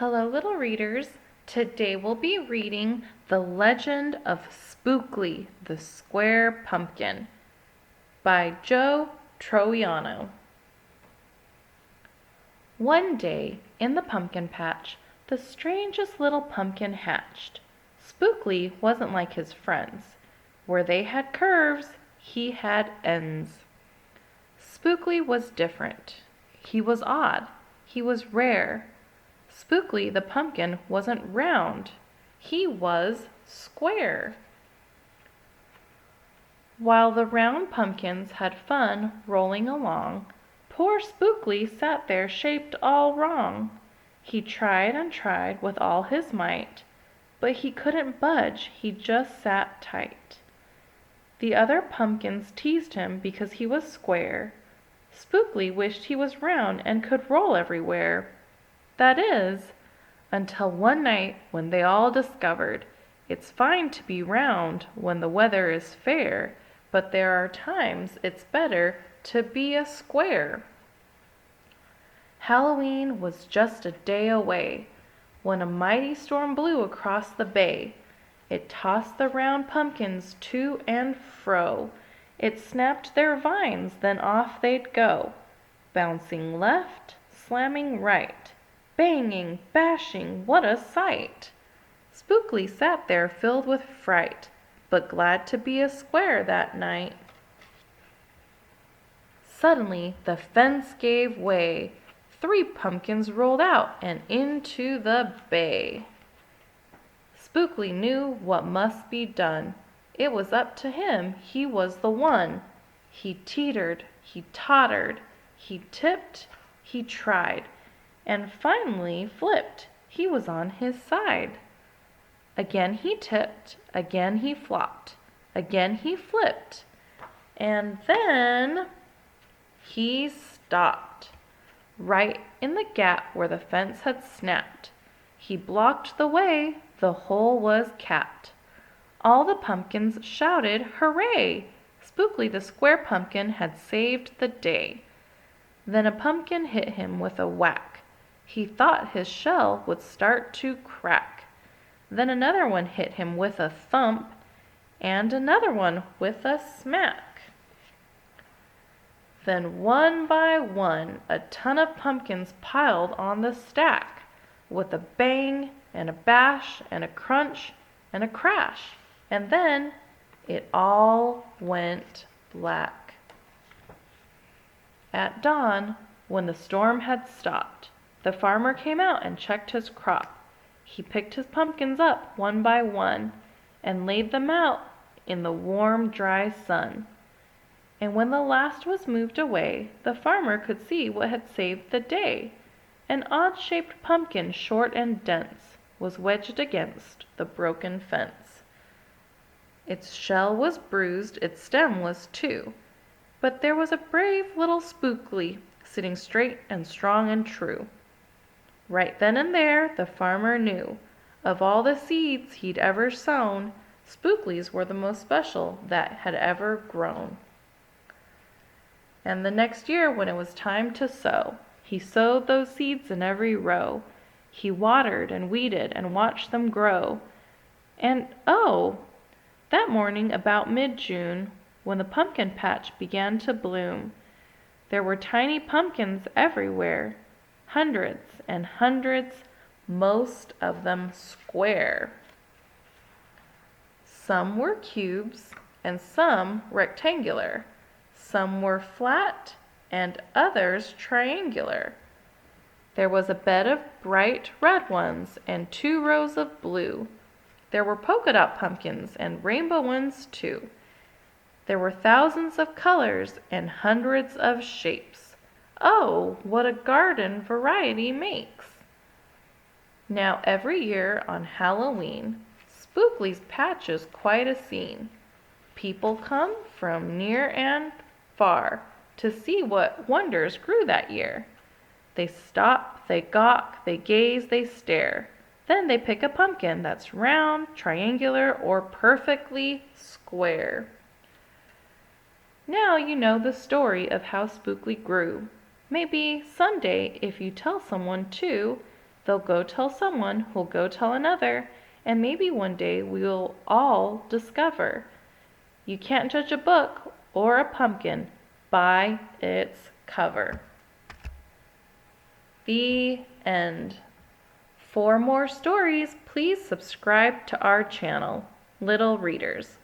Hello, little readers. Today we'll be reading The Legend of Spookley, the Square Pumpkin by Troiano. One day, in the pumpkin patch, the strangest little pumpkin hatched. Spookley wasn't like his friends. Where they had curves, he had ends. Spookley was different. He was odd. He was rare. Spookley the pumpkin wasn't round. He was square. While the round pumpkins had fun rolling along, poor Spookley sat there shaped all wrong. He tried and tried with all his might, but he couldn't budge, he just sat tight. The other pumpkins teased him because he was square. Spookley wished he was round and could roll everywhere. That is, until one night when they all discovered it's fine to be round when the weather is fair, but there are times it's better to be a square. Halloween was just a day away when a mighty storm blew across the bay. It tossed the round pumpkins to and fro. It snapped their vines, then off they'd go, bouncing left, slamming right. Banging, bashing, what a sight! Spookley sat there filled with fright, but glad to be a square that night. Suddenly the fence gave way. 3 pumpkins rolled out and into the bay. Spookley knew what must be done. It was up to him, he was the one. He teetered, he tottered, he tipped, he tried, and finally flipped. He was on his side. Again he tipped, again he flopped, again he flipped, and then he stopped, right in the gap where the fence had snapped. He blocked the way, the hole was capped. All the pumpkins shouted, "Hooray!" Spookley the square pumpkin had saved the day. Then a pumpkin hit him with a whack. He thought his shell would start to crack. Then another one hit him with a thump, and another one with a smack. Then one by one, a ton of pumpkins piled on the stack, with a bang and a bash and a crunch and a crash, and then it all went black. At dawn, when the storm had stopped, the farmer came out and checked his crop. He picked his pumpkins up one by one and laid them out in the warm, dry sun. And when the last was moved away, the farmer could see what had saved the day. An odd-shaped pumpkin, short and dense, was wedged against the broken fence. Its shell was bruised, its stem was too, but there was a brave little Spookley sitting straight and strong and true. Right then and there the farmer knew, of all the seeds he'd ever sown, Spookleys were the most special that had ever grown. And the next year when it was time to sow, he sowed those seeds in every row. He watered and weeded and watched them grow. And oh, that morning about mid-June, when the pumpkin patch began to bloom, there were tiny pumpkins everywhere. Hundreds and hundreds, most of them square. Some were cubes and some rectangular. Some were flat and others triangular. There was a bed of bright red ones and 2 rows of blue. There were polka dot pumpkins and rainbow ones too. There were thousands of colors and hundreds of shapes. Oh, what a garden variety makes! Now every year on Halloween, Spookley's patch is quite a scene. People come from near and far to see what wonders grew that year. They stop, they gawk, they gaze, they stare. Then they pick a pumpkin that's round, triangular, or perfectly square. Now you know the story of how Spookley grew. Maybe someday, if you tell someone too, They'll go tell someone who'll go tell another, and maybe one day we'll all discover you can't judge a book or a pumpkin by its cover. The end. For more stories, please subscribe to our channel, Little Readers.